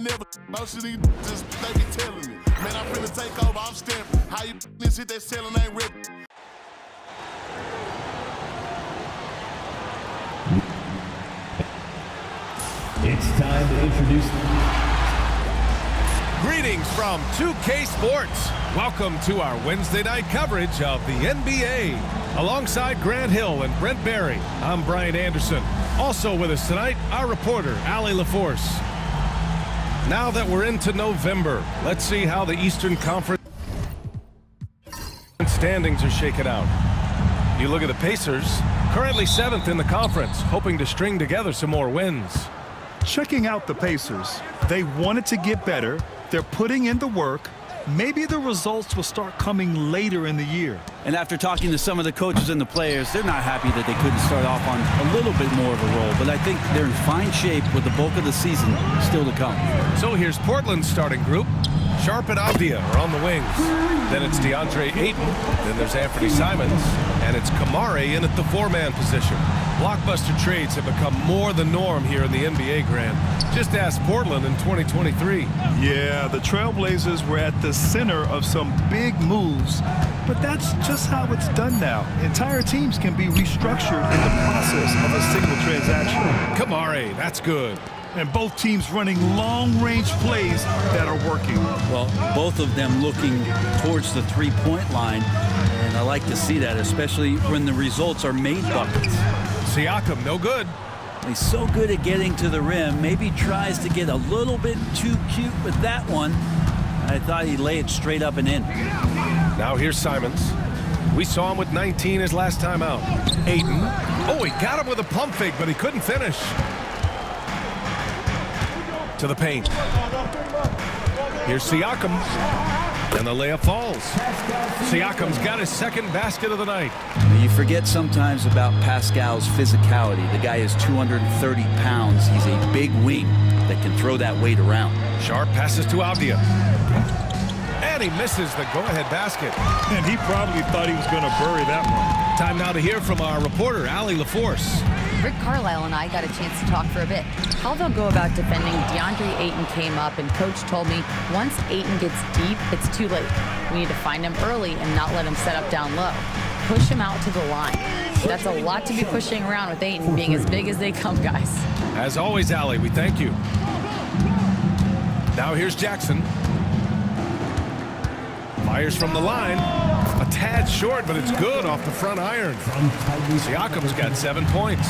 Never, most of these just they be telling me. Man, I'm finna take over, I'm stamping. How you this shit they selling ain't real. It's time to introduce. Greetings from 2K Sports. Welcome to our Wednesday night coverage of the NBA. Alongside Grant Hill and Brent Barry, I'm Brian Anderson. Also with us tonight, our reporter, Allie LaForce. Now that we're into November, let's see how the Eastern Conference standings are shaken out. You look at the Pacers, currently 7th in the conference, hoping to string together some more wins. Checking out the Pacers, they wanted to get better. They're putting in the work. Maybe the results will start coming later in the year. And after talking to some of the coaches and the players, they're not happy that they couldn't start off on a little bit more of a roll. But I think they're in fine shape with the bulk of the season still to come. So here's Portland's starting group. Sharp and Avdia are on the wings. Then it's DeAndre Ayton. Then there's Anthony Simons. And it's Kamare in at the four-man position. Blockbuster trades have become more the norm here in the NBA, Grant. Just ask Portland in 2023. Yeah, the Trailblazers were at the center of some big moves, but that's just how it's done now. Entire teams can be restructured in the process of a single transaction. Kamare, that's good. And both teams running long-range plays that are working. Well, both of them looking towards the three-point line, and I like to see that, especially when the results are made buckets. Siakam, no good. He's so good at getting to the rim, maybe tries to get a little bit too cute with that one. I thought he'd lay it straight up and in. Now here's Simons. We saw him with 19 his last time out. Ayton. Oh, he got him with a pump fake, but he couldn't finish. To the paint. Here's Siakam. And the layup falls. Siakam's got his second basket of the night. You forget sometimes about Pascal's physicality. The guy is 230 pounds. He's a big wing that can throw that weight around. Sharp passes to Avdia. And he misses the go-ahead basket. And he probably thought he was going to bury that one. Time now to hear from our reporter, Allie LaForce. Rick Carlisle and I got a chance to talk for a bit. How they'll go about defending DeAndre Ayton came up, and Coach told me once Ayton gets deep, it's too late. We need to find him early and not let him set up down low. Push him out to the line. That's a lot to be pushing around with Ayton being as big as they come, guys. As always, Allie, we thank you. Now here's Jackson. Fires from the line. A tad short, but it's good off the front iron. Siakam's got 7 points.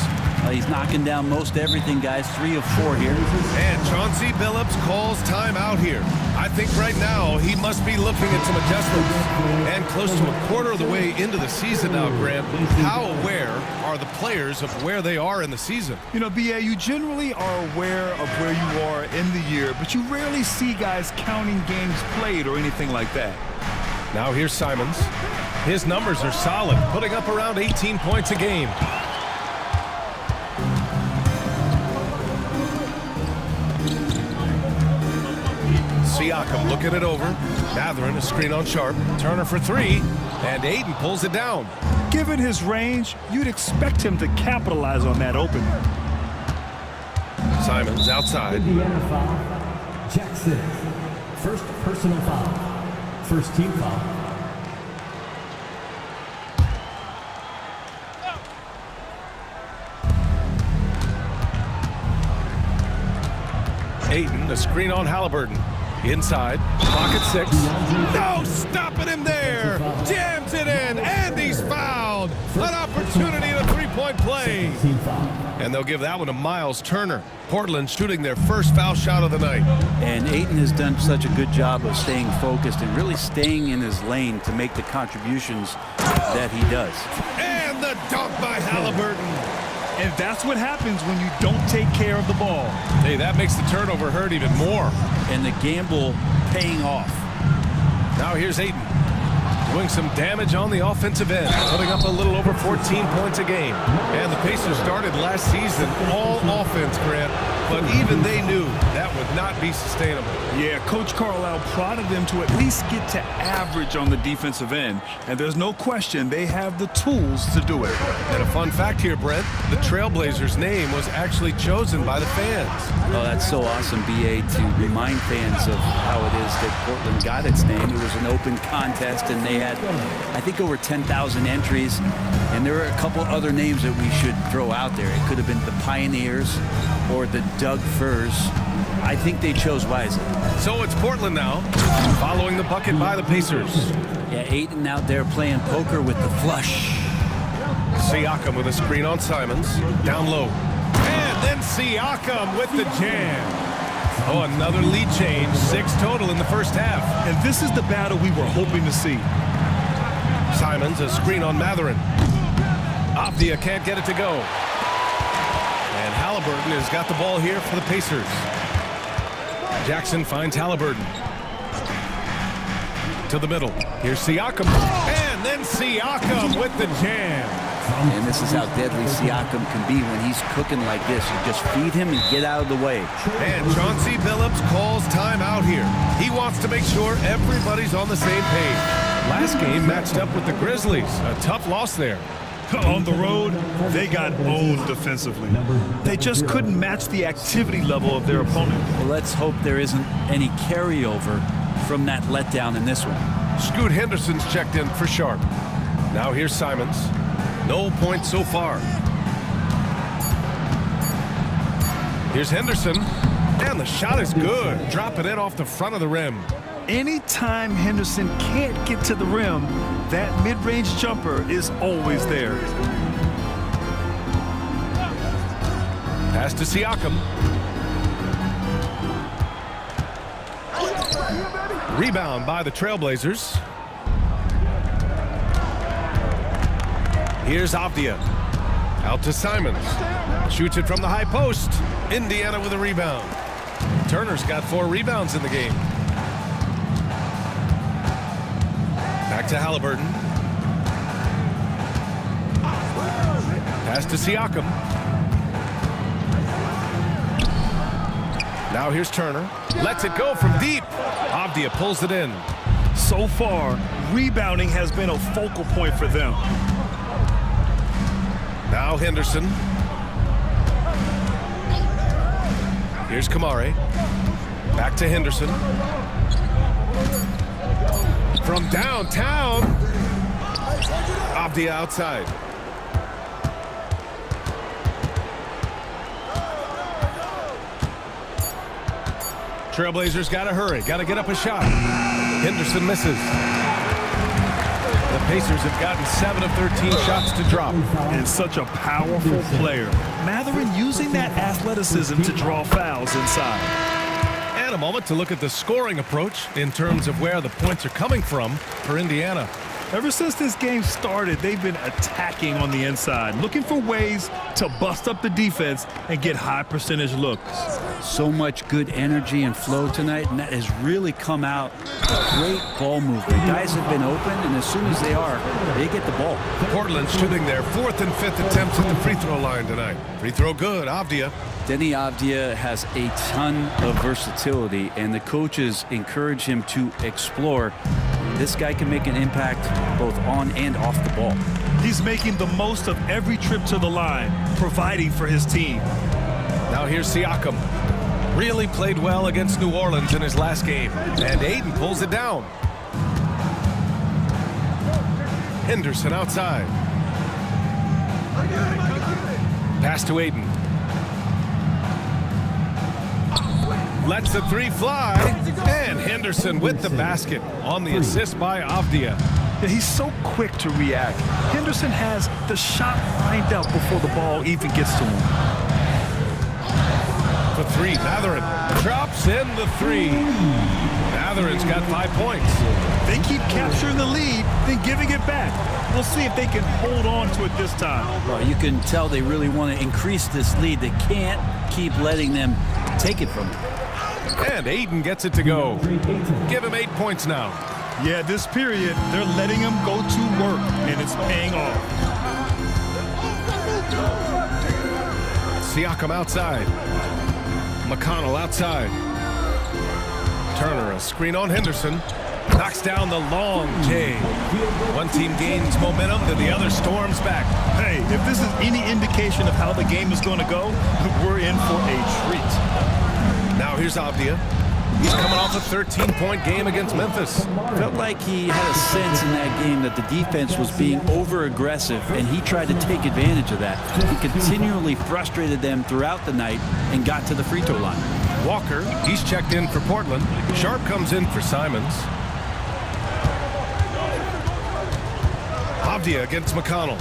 He's knocking down most everything, guys. 3 of 4 here. And Chauncey Billups calls timeout here. I think right now he must be looking at some adjustments. And close to a quarter of the way into the season now, Grant. How aware are the players of where they are in the season? You know, BA, you generally are aware of where you are in the year, but you rarely see guys counting games played or anything like that. Now here's Simons. His numbers are solid, putting up around 18 points a game. Siakam looking it over. Gathering a screen on Sharp. Turner for 3. And Ayton pulls it down. Given his range, you'd expect him to capitalize on that opening. Simons outside. Indiana foul. Jackson. First personal foul. First team foul. Ayton, a screen on Halliburton. Inside, pocket 6. No, stopping him there. Jams it in, and he's fouled. An opportunity at a three-point play. And they'll give that one to Miles Turner. Portland shooting their first foul shot of the night. And Ayton has done such a good job of staying focused and really staying in his lane to make the contributions that he does. And the dunk by Halliburton. And that's what happens when you don't take care of the ball. Hey, that makes the turnover hurt even more. And the gamble paying off. Now here's Ayton. Doing some damage on the offensive end. Putting up a little over 14 points a game. And the Pacers started last season all offense, Grant. But even they knew that that would not be sustainable. Yeah, Coach Carlisle prodded them to at least get to average on the defensive end. And there's no question they have the tools to do it. And a fun fact here, Brent, the Trailblazers' name was actually chosen by the fans. Oh, that's so awesome, BA, to remind fans of how it is that Portland got its name. It was an open contest, and they had, I think, over 10,000 entries. And there are a couple other names that we should throw out there. It could have been the Pioneers or the Doug Furs. I think they chose wisely. So it's Portland now, following the bucket by the Pacers. Yeah, Ayton out there playing poker with the flush. Siakam with a screen on Simons, down low. And then Siakam with the jam. Oh, another lead change, 6 total in the first half. And this is the battle we were hoping to see. Simons, a screen on Matherin. Avdia can't get it to go. And Halliburton has got the ball here for the Pacers. Jackson finds Halliburton. To the middle. Here's Siakam. And then Siakam with the jam. And this is how deadly Siakam can be when he's cooking like this. You just feed him and get out of the way. And Chauncey Billups calls timeout here. He wants to make sure everybody's on the same page. Last game matched up with the Grizzlies. A tough loss there. On the road, they got owned defensively. They just couldn't match the activity level of their opponent. Well, let's hope there isn't any carryover from that letdown in this one. Scoot Henderson's checked in for Sharp. Now here's Simons. No points so far. Here's Henderson. And the shot is good. Dropping it off the front of the rim. Anytime Henderson can't get to the rim, that mid-range jumper is always there. Pass to Siakam. Rebound by the Trailblazers. Here's Avdia. Out to Simons. Shoots it from the high post. Indiana with a rebound. Turner's got 4 rebounds in the game. Back to Halliburton. Pass to Siakam. Now here's Turner. Lets it go from deep. Avdia pulls it in. So far, rebounding has been a focal point for them. Now Henderson. Here's Kamare. Back to Henderson. From downtown. Avdia outside. Trailblazers got to hurry. Got to get up a shot. Henderson misses. The Pacers have gotten 7 of 13 shots to drop. And such a powerful player. Matherin using that athleticism to draw fouls inside. And a moment to look at the scoring approach in terms of where the points are coming from for Indiana. Ever since this game started, they've been attacking on the inside, looking for ways to bust up the defense and get high percentage looks. So much good energy and flow tonight, and that has really come out. Great ball movement. Guys have been open, and as soon as they are, they get the ball. Portland shooting their 4th and 5th attempts at the free throw line tonight. Free throw good, Avdia. Denny Avdia has a ton of versatility, and the coaches encourage him to explore. This guy can make an impact both on and off the ball. He's making the most of every trip to the line, providing for his team. Now here's Siakam. Really played well against New Orleans in his last game. And Ayton pulls it down. Henderson outside. Pass to Ayton. Lets the 3 fly. And Henderson with the basket on the assist by Avdia. Yeah, he's so quick to react. Henderson has the shot lined up before the ball even gets to him. For 3, Matherin drops in the 3. Matherin's got 5 points. They keep capturing the lead, then giving it back. We'll see if they can hold on to it this time. Well, you can tell they really want to increase this lead. They can't keep letting them take it from them. And Ayton gets it to go. Give him 8 points now. Yeah, this period, they're letting him go to work, and it's paying off. Siakam outside. McConnell outside. Turner, a screen on Henderson. Knocks down the long J. One team gains momentum, then the other storms back. Hey, if this is any indication of how the game is going to go, we're in for a treat. Now here's Avdia. He's coming off a 13-point game against Memphis. Felt like he had a sense in that game that the defense was being over-aggressive, and he tried to take advantage of that. He continually frustrated them throughout the night and got to the free throw line. Walker, he's checked in for Portland. Sharp comes in for Simons. Avdia against McConnell.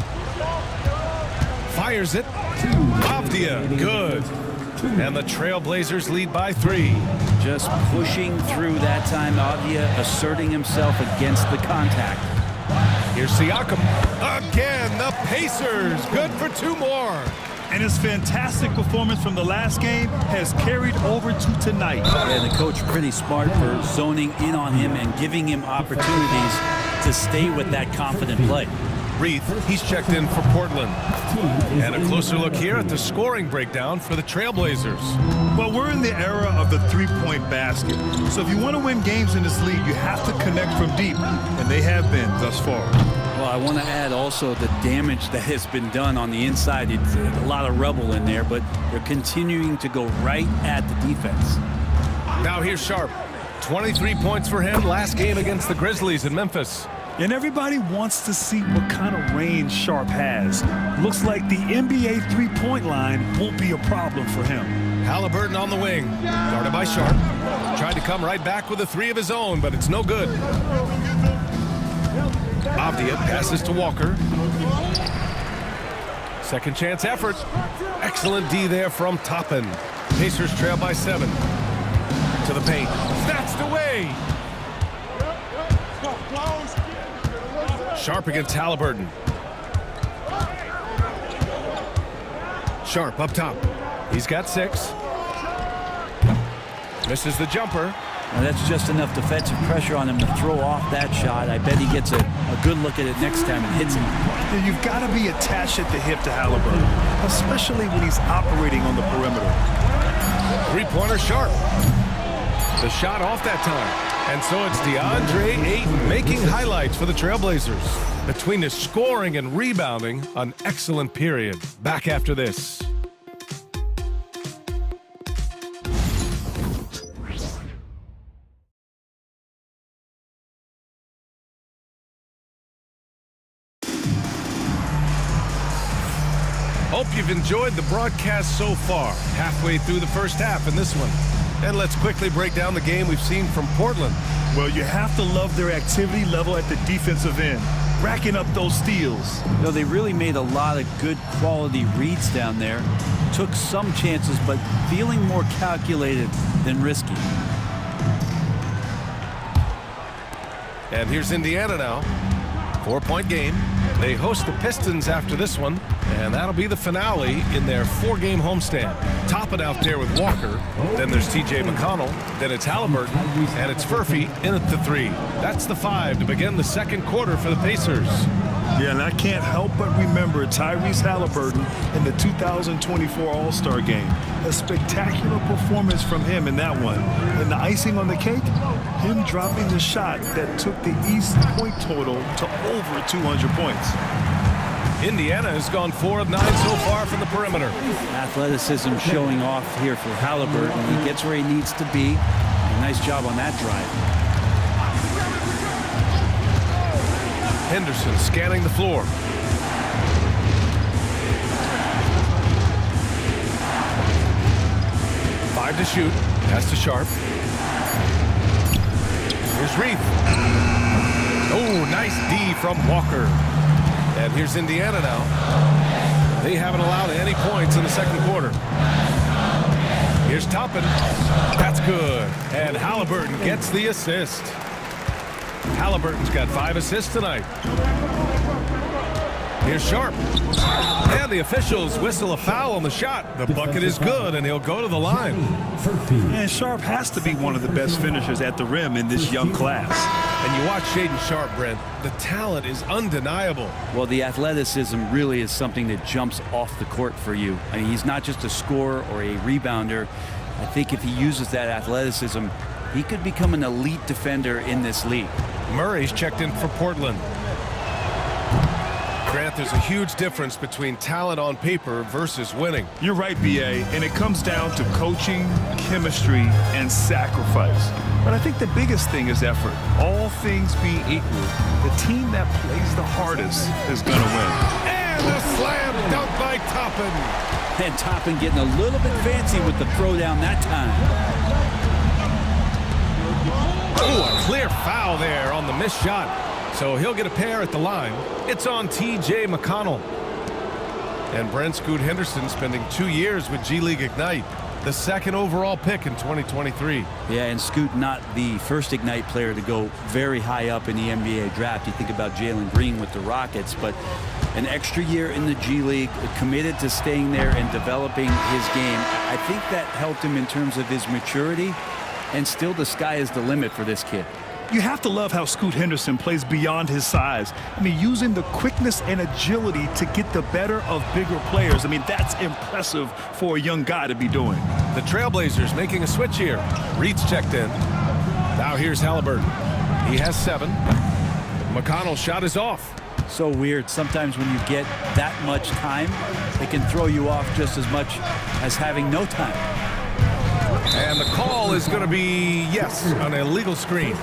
Fires it. Avdia, good. And the Trailblazers lead by 3. Just pushing through that time, Avdia asserting himself against the contact. Here's Siakam. Again, the Pacers. Good for 2 more. And his fantastic performance from the last game has carried over to tonight. And the coach pretty smart for zoning in on him and giving him opportunities to stay with that confident play. Reith, he's checked in for Portland. And a closer look here at the scoring breakdown for the Trailblazers. Well, we're in the era of the three-point basket. So if you want to win games in this league, you have to connect from deep, and they have been thus far. Well, I want to add also the damage that has been done on the inside. It's a lot of rubble in there, but they're continuing to go right at the defense. Now here's Sharp. 23 points for him last game against the Grizzlies in Memphis. And everybody wants to see what kind of range Sharp has. Looks like the NBA three-point line won't be a problem for him. Halliburton on the wing, guarded by Sharp. Tried to come right back with a 3 of his own, but it's no good. Avdia passes to Walker. Second chance effort. Excellent D there from Toppin. Pacers trail by 7. To the paint. Snatched away. Sharp against Halliburton. Sharp up top. He's got 6. Misses the jumper. Now that's just enough defensive pressure on him to throw off that shot. I bet he gets a good look at it next time and hits him. You've got to be attached at the hip to Halliburton, especially when he's operating on the perimeter. 3-pointer Sharp. The shot off that time. And so it's DeAndre Ayton making highlights for the Trailblazers. Between his scoring and rebounding, an excellent period. Back after this. Hope you've enjoyed the broadcast so far. Halfway through the first half in this one. And let's quickly break down the game we've seen from Portland. Well, you have to love their activity level at the defensive end, racking up those steals. You know, they really made a lot of good quality reads down there. Took some chances, but feeling more calculated than risky. And here's Indiana now. 4-point game. They host the Pistons after this one, and that'll be the finale in their 4-game homestand. Topping out there with Walker. Then there's T.J. McConnell. Then it's Halliburton, and it's Furphy in at the 3. That's the 5 to begin the second quarter for the Pacers. Yeah, and I can't help but remember Tyrese Halliburton in the 2024 All-Star Game. A spectacular performance from him in that one. And the icing on the cake, him dropping the shot that took the East point total to over 200 points. Indiana has gone 4 of 9 so far from the perimeter. Athleticism showing off here for Halliburton. He gets where he needs to be. A nice job on that drive. Henderson scanning the floor. Five to shoot. Pass to Sharp. Here's Reith. Oh, nice D from Walker. And here's Indiana now. They haven't allowed any points in the second quarter. Here's Toppin. That's good. And Halliburton gets the assist. Halliburton's got 5 assists tonight. Here's Sharp. And the officials whistle a foul on the shot. The bucket is good, and he'll go to the line. And Sharp has to be one of the best finishers at the rim in this young class. And you watch Shaedon Sharp, Brent. The talent is undeniable. Well, the athleticism really is something that jumps off the court for you. I mean, he's not just a scorer or a rebounder. I think if he uses that athleticism, he could become an elite defender in this league. Murray's checked in for Portland. Grant, there's a huge difference between talent on paper versus winning. You're right, BA, and it comes down to coaching, chemistry, and sacrifice. But I think the biggest thing is effort. All things being equal, the team that plays the hardest is going to win. And a slam dunk by Toppin. And Toppin getting a little bit fancy with the throwdown that time. Oh, a clear foul there on the missed shot. So he'll get a pair at the line. It's on T.J. McConnell. And Brent Scoot Henderson spending 2 years with G League Ignite, the second overall pick in 2023. Yeah, and Scoot not the first Ignite player to go very high up in the NBA draft. You think about Jalen Green with the Rockets, but an extra year in the G League, committed to staying there and developing his game. I think that helped him in terms of his maturity, and still the sky is the limit for this kid. You have to love how Scoot Henderson plays beyond his size. I mean, using the quickness and agility to get the better of bigger players. I mean, that's impressive for a young guy to be doing. The Trailblazers making a switch here. Reed's checked in. Now here's Halliburton. He has 7. McConnell's shot is off. So weird. Sometimes when you get that much time, it can throw you off just as much as having no time. And the call is going to be, yes, an illegal screen.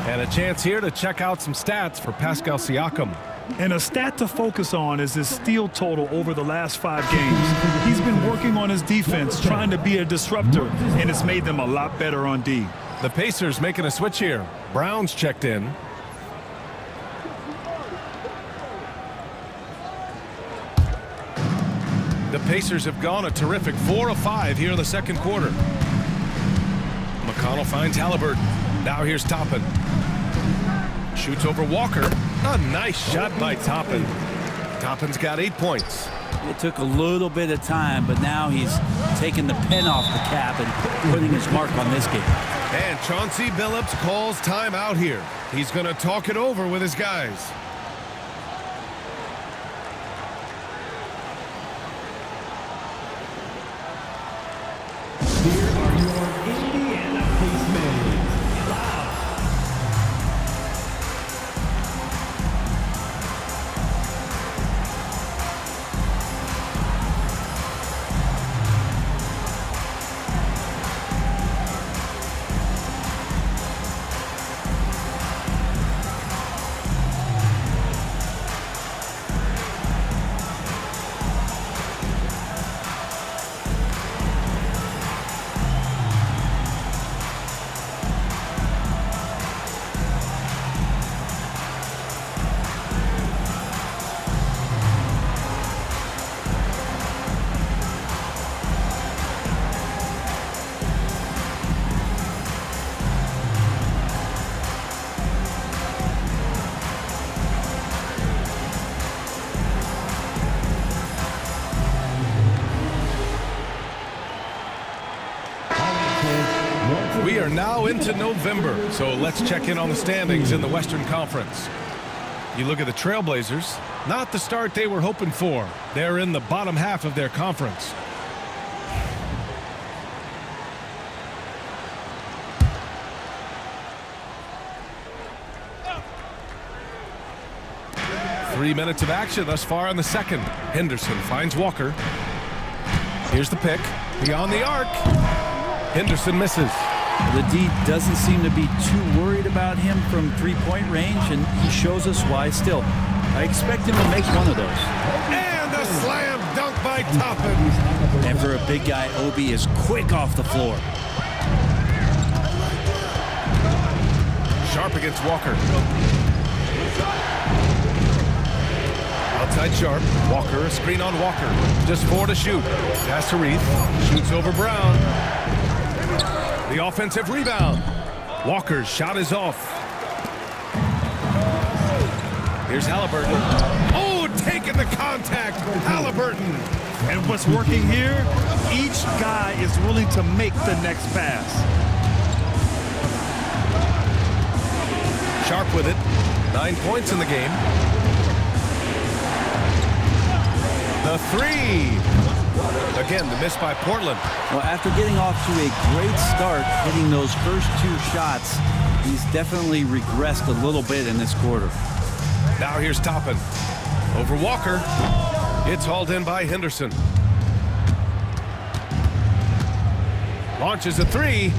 And a chance here to check out some stats for Pascal Siakam. And a stat to focus on is his steal total over the last 5 games. He's been working on his defense, trying to be a disruptor, and it's made them a lot better on D. The Pacers making a switch here. Brown's checked in. The Pacers have gone a terrific 4 of 5 here in the second quarter. McConnell finds Halliburton. Now here's Toppin. Shoots over Walker. A nice shot by Toppin. Toppin's got 8 points. It took a little bit of time, but now he's taking the pen off the cap and putting his mark on this game. And Chauncey Billups calls timeout here. He's going to talk it over with his guys. Here are your Indiana Pacers. We are now into November, so let's check in on the standings in the Western Conference. You look at the Trailblazers, not the start they were hoping for. They're in the bottom half of their conference. Three minutes of action thus far in the second. Henderson finds Walker. Here's the pick. Beyond the arc. Henderson misses. The D doesn't seem to be too worried about him from three-point range, and he shows us why still. I expect him to make one of those. And a slam dunk by Toppin. And for a big guy, Obi is quick off the floor. Sharp against Walker. Outside Sharp. Walker, a screen on Walker. Just 4 to shoot. Pass to Reed. Shoots over Brown. The offensive rebound. Walker's shot is off. Here's Halliburton. Oh, taking the contact. Halliburton. And what's working here, each guy is willing to make the next pass. Sharp with it. 9 points in the game. The three. Again, the miss by Portland. Well, after getting off to a great start, hitting those first 2 shots, he's definitely regressed a little bit in this quarter. Now here's Toppin. Over Walker. It's hauled in by Henderson. Launches a 3.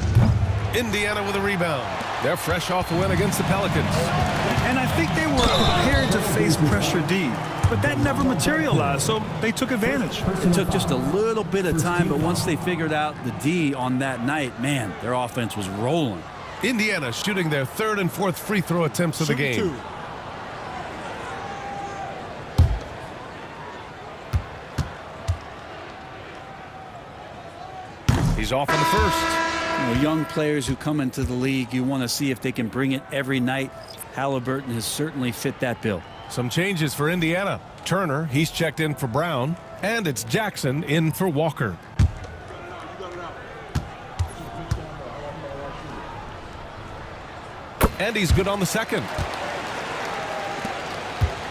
Indiana with a rebound. They're fresh off the win against the Pelicans. And I think they were prepared to face pressure D, but that never materialized, so they took advantage. It took just a little bit of time, but once they figured out the D on that night, man, their offense was rolling. Indiana shooting their 3rd and 4th free throw attempts of the game. He's off on the first. You know, young players who come into the league, you want to see if they can bring it every night. Halliburton has certainly fit that bill. Some changes for Indiana. Turner, he's checked in for Brown, and it's Jackson in for Walker. And he's good on the second.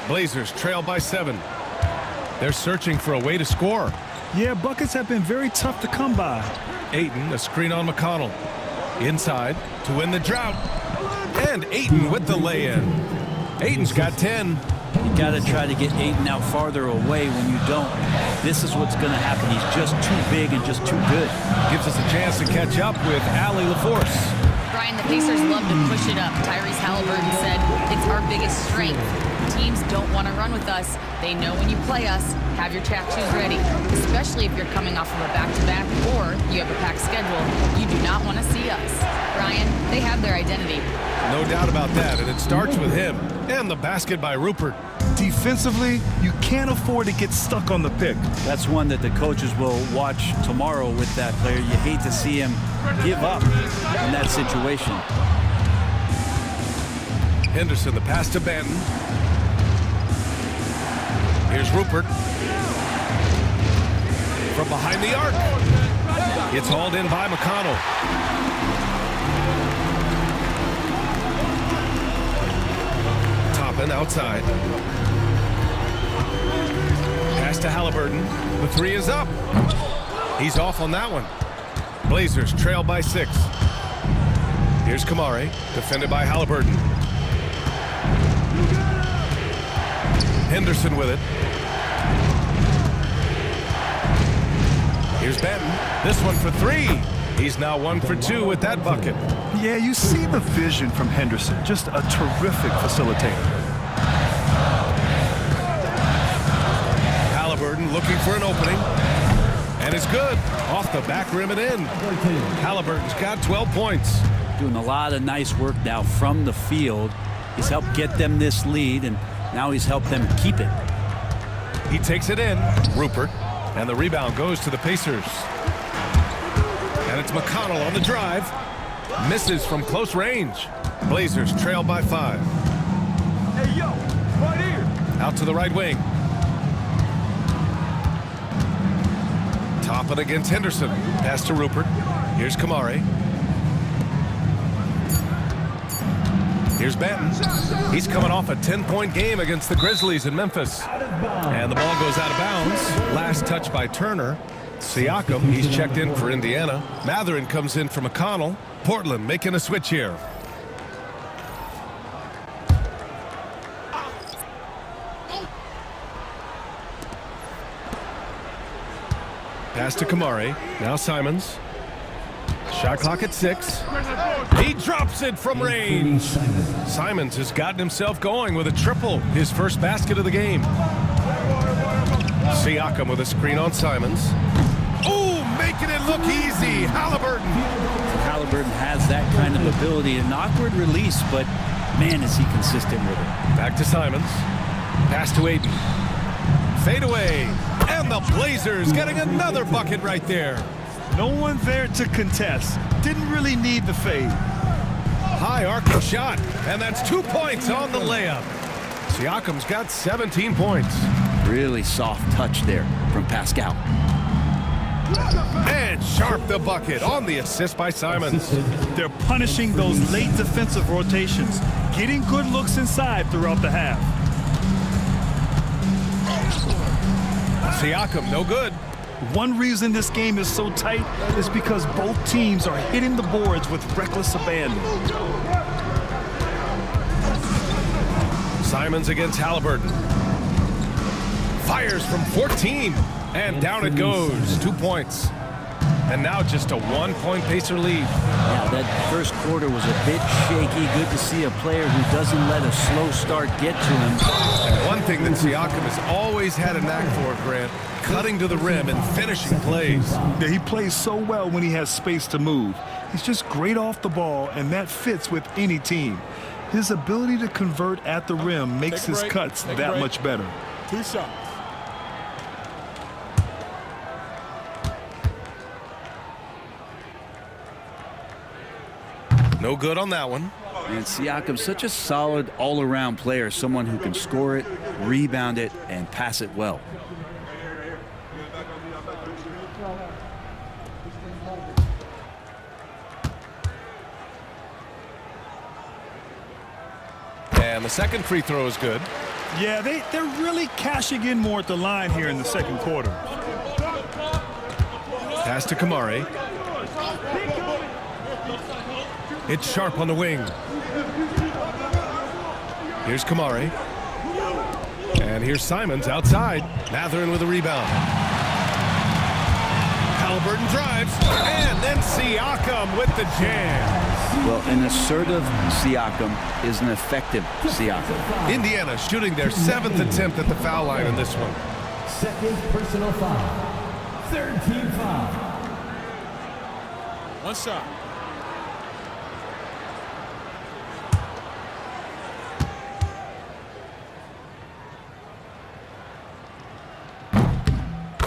Blazers trail by 7. They're searching for a way to score. Yeah, buckets have been very tough to come by. Ayton, a screen on McConnell. Inside to win the drought. And Ayton with the lay-in. Ayton's got 10. You got to try to get Ayton out farther away. When you don't, this is what's going to happen. He's just too big and just too good. Gives us a chance to catch up with Allie LaForce. Brian, the Pacers love to push it up. Tyrese Halliburton said, it's our biggest strength. Teams don't want to run with us. They know when you play us, have your track shoes ready. Especially if you're coming off of a back-to-back or you have a packed schedule. You do not want to see us. Brian, they have their identity. No doubt about that, and it starts with him. And the basket by Rupert. Defensively, you can't afford to get stuck on the pick. That's one that the coaches will watch tomorrow with that player. You hate to see him give up in that situation. Henderson, the pass to Benton. Here's Rupert. From behind the arc. It's hauled in by McConnell. Toppin outside. Pass to Halliburton. The 3 is up. He's off on that one. Blazers trail by 6. Here's Kamari, defended by Halliburton. Henderson with it. Here's Benton. This one for 3. He's now 1 for 2 with that bucket. Yeah, you see the vision from Henderson. Just a terrific facilitator. Halliburton looking for an opening. And it's good. Off the back rim and in. Halliburton's got 12 points. Doing a lot of nice work now from the field. He's helped get them this lead, and now he's helped them keep it. He takes it in. Rupert. And the rebound goes to the Pacers. And it's McConnell on the drive. Misses from close range. Blazers trail by 5. Hey, yo, right here. Out to the right wing. Toppin against Henderson. Pass to Rupert. Here's Kamari. Here's Benton. He's coming off a 10-point game against the Grizzlies in Memphis. And the ball goes out of bounds. Last touch by Turner. Siakam, he's checked in for Indiana. Matherin comes in for McConnell. Portland making a switch here. Pass to Kamari. Now Simons. Shot clock at 6. He drops it from range. Simons has gotten himself going with a triple. His first basket of the game. Siakam with a screen on Simons. Ooh, making it look easy. Halliburton. Halliburton has that kind of ability. An awkward release, but man, is he consistent with it. Back to Simons. Pass to Ayton. Fade away. And the Blazers getting another bucket right there. No one there to contest. Didn't really need the fade. High arcing shot. And that's 2 points on the layup. Siakam's got 17 points. Really soft touch there from Pascal. And Sharp the bucket on the assist by Simons. They're punishing those late defensive rotations, getting good looks inside throughout the half. Siakam, no good. One reason this game is so tight is because both teams are hitting the boards with reckless abandon. Simons against Halliburton. Fires from 14, and down it goes. 2 points. And now just a 1-point Pacer lead. Yeah, that first quarter was a bit shaky. Good to see a player who doesn't let a slow start get to him. And one thing that Siakam has always had a knack for, Grant, cutting to the rim and finishing plays. Yeah, he plays so well when he has space to move. He's just great off the ball, and that fits with any team. His ability to convert at the rim makes his cuts that much better. 2 shots. No good on that one. And Siakam's such a solid all-around player, someone who can score it, rebound it, and pass it well. And the second free throw is good. Yeah, they're really cashing in more at the line here in the second quarter. Pass to Kamari. It's Sharp on the wing. Here's Kamari. And here's Simons outside. Mathurin with a rebound. Halliburton drives. And then Siakam with the jam. Well, an assertive Siakam is an effective Siakam. Indiana shooting their 7th attempt at the foul line in this one. Second personal foul. Third team foul. 1 shot.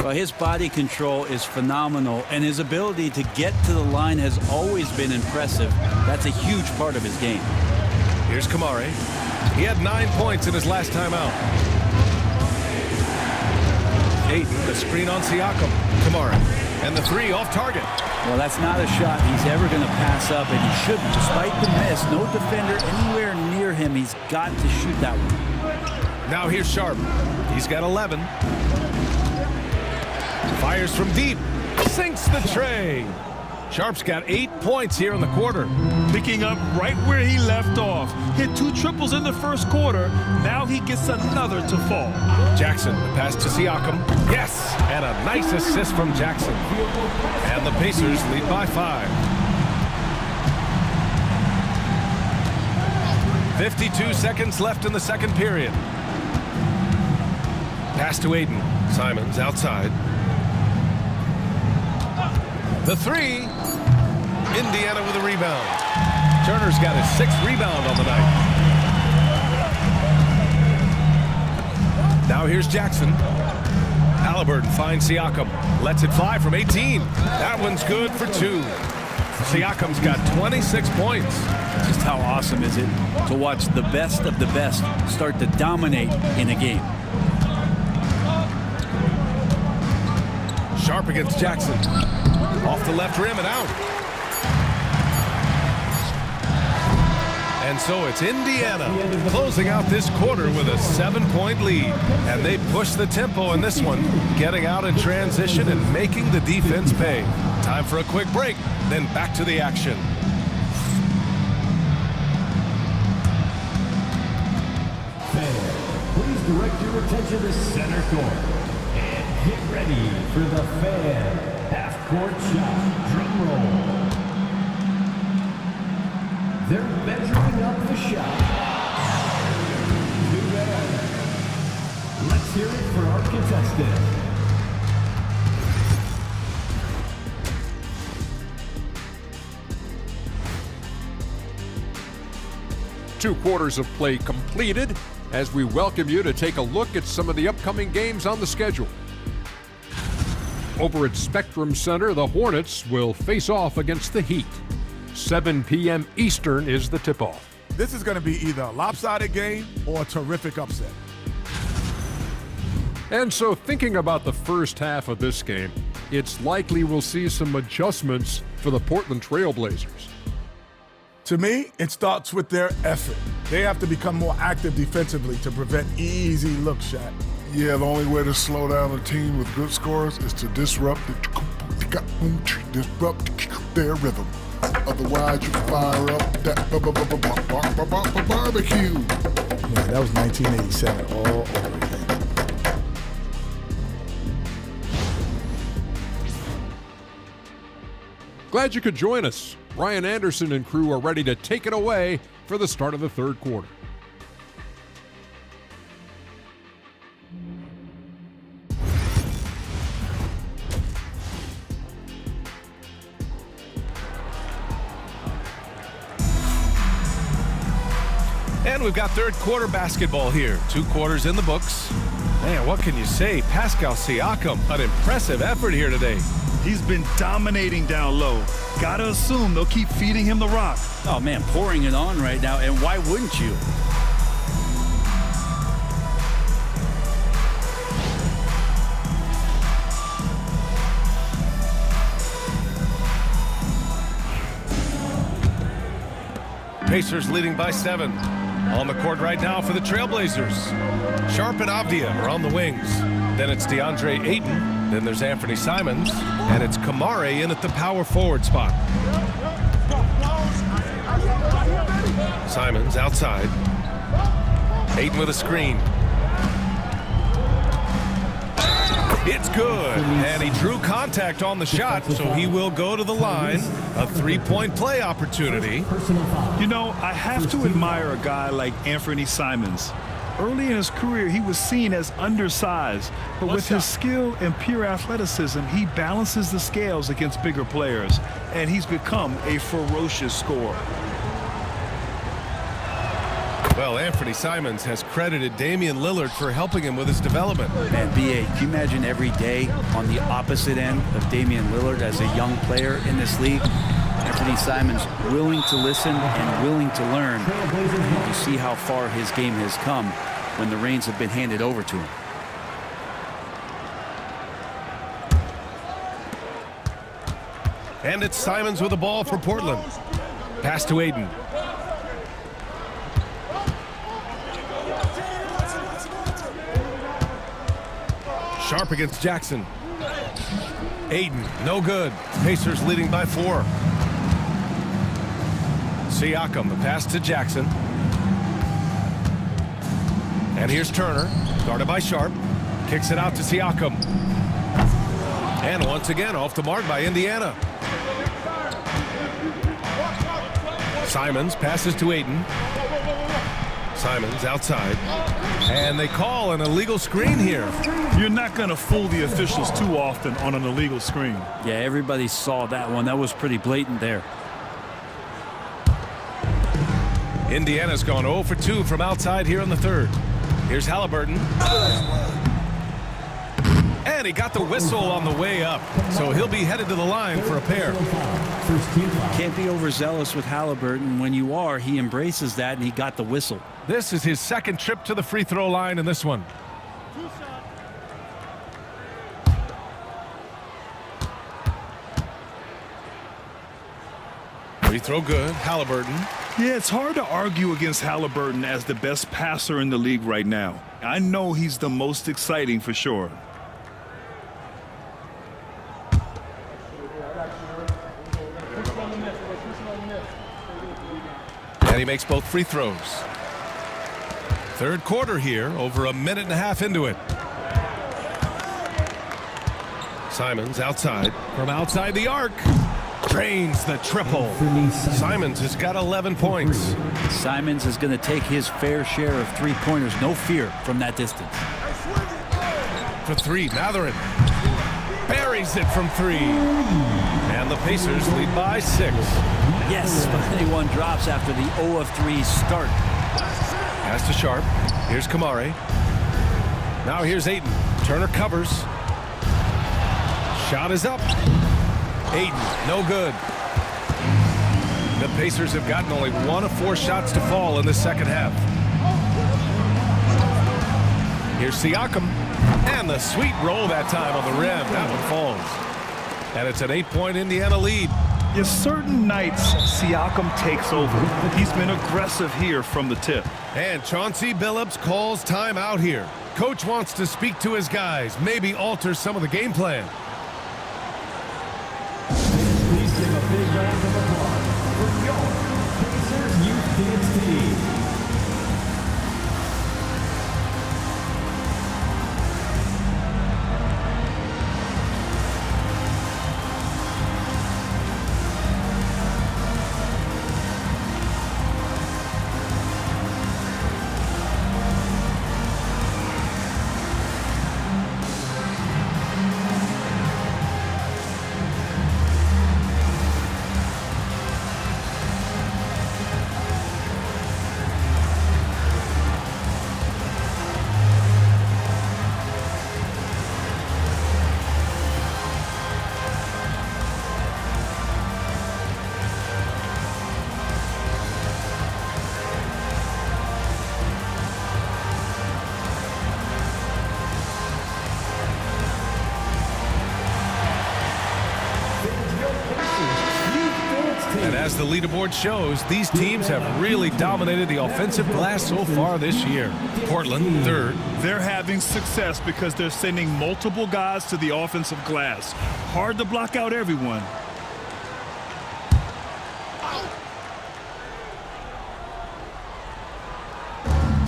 Well, his body control is phenomenal, and his ability to get to the line has always been impressive. That's a huge part of his game. Here's Kamari. He had 9 points in his last time out. 8, the screen on Siakam. Kamari. And the 3 off target. Well, that's not a shot he's ever going to pass up, and he shouldn't. Despite the miss, no defender anywhere near him. He's got to shoot that one. Now here's Sharp. He's got 11. Fires from deep. Sinks the tray. Sharp's got 8 points here in the quarter. Picking up right where he left off. Hit 2 triples in the first quarter. Now he gets another to fall. Jackson, the pass to Siakam. Yes! And a nice assist from Jackson. And the Pacers lead by 5. 52 seconds left in the second period. Pass to Aiden. Simons outside. The 3. Indiana with a rebound. Turner's got his 6th rebound on the night. Now here's Jackson. Halliburton finds Siakam. Lets it fly from 18. That one's good for 2. Siakam's got 26 points. Just how awesome is it to watch the best of the best start to dominate in a game. Sharp against Jackson. Off the left rim and out. And so it's Indiana closing out this quarter with a 7-point lead. And they push the tempo in this one, getting out in transition and making the defense pay. Time for a quick break, then back to the action. Fans, please direct your attention to center court. And get ready for the Fan half-court shot drum roll. They're measuring up the shot. Too bad. Let's hear it for our contestant. Two quarters of play completed as we welcome you to take a look at some of the upcoming games on the schedule. Over at Spectrum Center, the Hornets will face off against the Heat. 7 p.m. Eastern is the tip-off. This is going to be either a lopsided game or a terrific upset. And so thinking about the first half of this game, it's likely we'll see some adjustments for the Portland Trail Blazers. To me, it starts with their effort. They have to become more active defensively to prevent easy look shot. Yeah, the only way to slow down a team with good scores is to disrupt their rhythm. Otherwise, you fire up that barbecue. Yeah, that was 1987 all over again. Glad you could join us. Brian Anderson and crew are ready to take it away for the start of the third quarter. And we've got third quarter basketball here. 2 quarters in the books. Man, what can you say? Pascal Siakam, an impressive effort here today. He's been dominating down low. Gotta assume they'll keep feeding him the rock. Oh, man, pouring it on right now, and why wouldn't you? Pacers leading by 7. On the court right now for the Trailblazers. Sharp and Avdia are on the wings. Then it's DeAndre Ayton. Then there's Anthony Simons. And it's Kamare in at the power forward spot. Simons outside. Ayton with a screen. It's good. And he drew contact on the shot, so he will go to the line. A 3-point play opportunity. You know, I have to admire a guy like Anthony Simons. Early in his career, he was seen as undersized, but with his skill and pure athleticism, he balances the scales against bigger players, and he's become a ferocious scorer. Well, Anthony Simons has credited Damian Lillard for helping him with his development. Man, B.A., can you imagine every day on the opposite end of Damian Lillard as a young player in this league? Anthony Simons willing to listen and willing to learn. You see how far his game has come when the reins have been handed over to him. And it's Simons with the ball for Portland. Pass to Ayton. Sharp against Jackson. Ayton, no good. Pacers leading by 4. Siakam, the pass to Jackson. And here's Turner, guarded by Sharp. Kicks it out to Siakam. And once again, off the mark by Indiana. Simons passes to Ayton. Simons outside. And they call an illegal screen here. You're not going to fool the officials too often on an illegal screen. Yeah, everybody saw that one. That was pretty blatant there. Indiana's gone 0 for 2 from outside here in the third. Here's Halliburton. And he got the whistle on the way up. So he'll be headed to the line for a pair. Can't be overzealous with Halliburton. When you are, he embraces that, and he got the whistle. This is his second trip to the free throw line in this one. Free throw good. Halliburton. Yeah, it's hard to argue against Halliburton as the best passer in the league right now. I know he's the most exciting for sure. And he makes both free throws. Third quarter here, over a minute and a half into it. Simons outside. From outside the arc. Drains the triple. Simons has got 11 points. Simons is going to take his fair share of three-pointers. No fear from that distance. For 3, Mathurin. Buries it from 3. And the Pacers lead by 6. Yes, finally one drops after the 0 of 3 start. Pass to Sharp. Here's Kamare. Now here's Ayton. Turner covers. Shot is up. Ayton, no good. The Pacers have gotten only 1 of 4 shots to fall in the second half. Here's Siakam. And the sweet roll that time on the rim. That one falls. And it's an 8-point Indiana lead. Yes, certain nights Siakam takes over. He's been aggressive here from the tip. And Chauncey Billups calls timeout here. Coach wants to speak to his guys, maybe alter some of the game plan. Please give a big round of applause for your Pacers Youth Dance Team. And as the leaderboard shows, these teams have really dominated the offensive glass so far this year. Portland, third. They're having success because they're sending multiple guys to the offensive glass. Hard to block out everyone.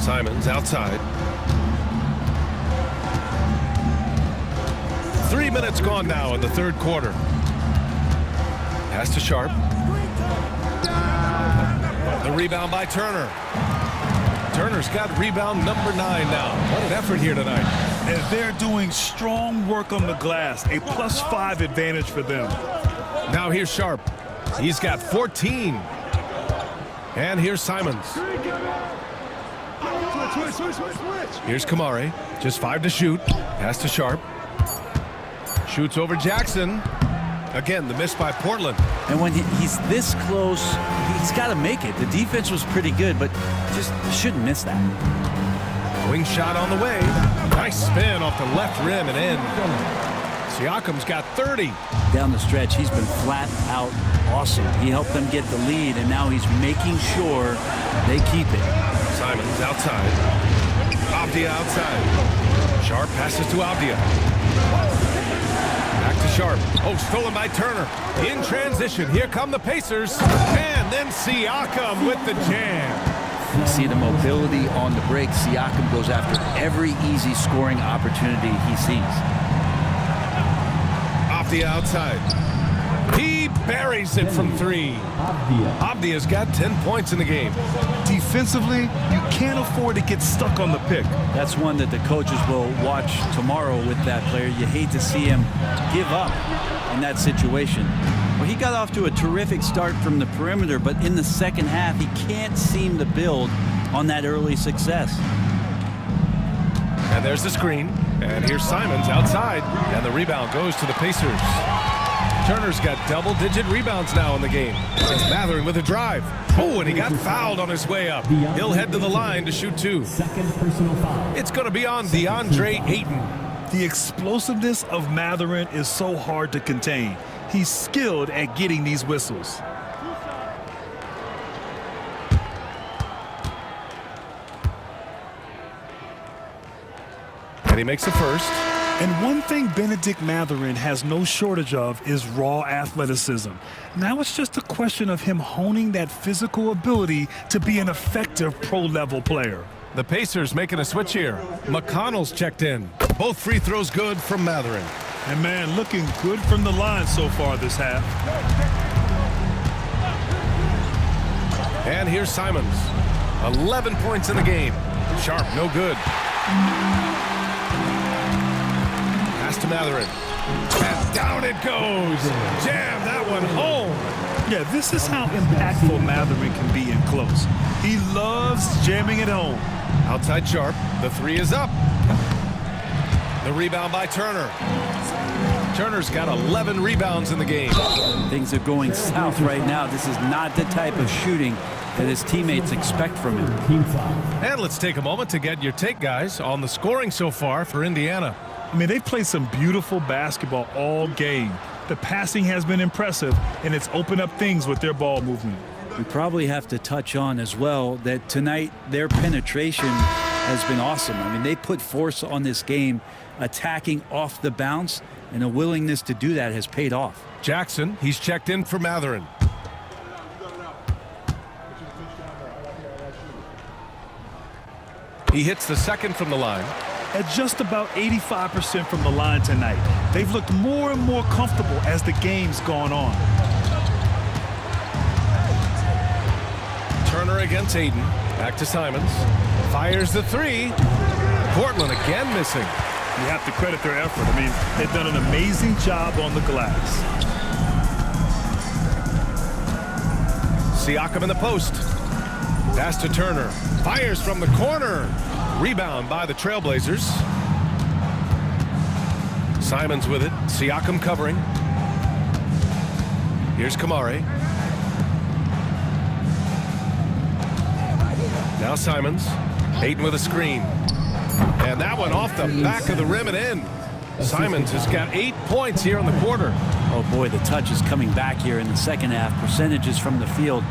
Simons outside. 3 minutes gone now in the third quarter. Pass to Sharp. The rebound by Turner. Turner's got rebound number 9 now. What an effort here tonight. And they're doing strong work on the glass. A +5 advantage for them. Now here's Sharp. He's got 14. And here's Simons. Here's Kamari. Just 5 to shoot. Pass to Sharp. Shoots over Jackson. Again, the miss by Portland. And when he's this close, he's got to make it. The defense was pretty good, but just shouldn't miss that. Wing shot on the way. Nice spin off the left rim and in. Siakam's got 30. Down the stretch, he's been flat out awesome. He helped them get the lead, and now he's making sure they keep it. Simons outside. Avdia outside. Sharp passes to Avdia. Back to Sharp. Oh, stolen by Turner. In transition, here come the Pacers. And then Siakam with the jam. You see the mobility on the break. Siakam goes after every easy scoring opportunity he sees. Avdia outside. He buries it from 3. Avdia's got 10 points in the game. Defensively, you can't afford to get stuck on the pick. That's one that the coaches will watch tomorrow with that player. You hate to see him give up in that situation. Well, he got off to a terrific start from the perimeter, but in the second half, he can't seem to build on that early success. And there's the screen. And here's Simons outside. And the rebound goes to the Pacers. Turner's got double-digit rebounds now in the game. It's Mathurin with a drive. Oh, and he got fouled on his way up. He'll head to the line to shoot 2. Second personal foul. It's going to be on DeAndre Ayton. The explosiveness of Mathurin is so hard to contain. He's skilled at getting these whistles. And he makes the first. And one thing Benedict Mathurin has no shortage of is raw athleticism. Now it's just a question of him honing that physical ability to be an effective pro-level player. The Pacers making a switch here. McConnell's checked in. Both free throws good from Mathurin. And man, looking good from the line so far this half. And here's Simons. 11 points in the game. Sharp, no good. Pass to Mathurin. And down it goes. Jam that one home. Yeah, this is how impactful Mathurin can be in close. He loves jamming it home. Outside Sharp. The 3 is up. The rebound by Turner. Turner's got 11 rebounds in the game. Things are going south right now. This is not the type of shooting that his teammates expect from him. And let's take a moment to get your take, guys, on the scoring so far for Indiana. I mean, they've played some beautiful basketball all game. The passing has been impressive, and it's opened up things with their ball movement. We probably have to touch on as well that tonight their penetration has been awesome. I mean, they put force on this game, attacking off the bounce, and a willingness to do that has paid off. Jackson, he's checked in for Matherin. He hits the second from the line. At just about 85% from the line tonight. They've looked more and more comfortable as the game's gone on. Turner against Aiden. Back to Simons. Fires the three. Portland again missing. You have to credit their effort. I mean, they've done an amazing job on the glass. Siakam in the post. Pass to Turner. Fires from the corner. Rebound by the Trailblazers. Simons with it. Siakam covering. Here's Kamare. Now Simons. Aiden with a screen. And that one off the back of the rim and in. Simons has got 8 points here in the quarter. Oh boy, the touch is coming back here in the second half. Percentages from the field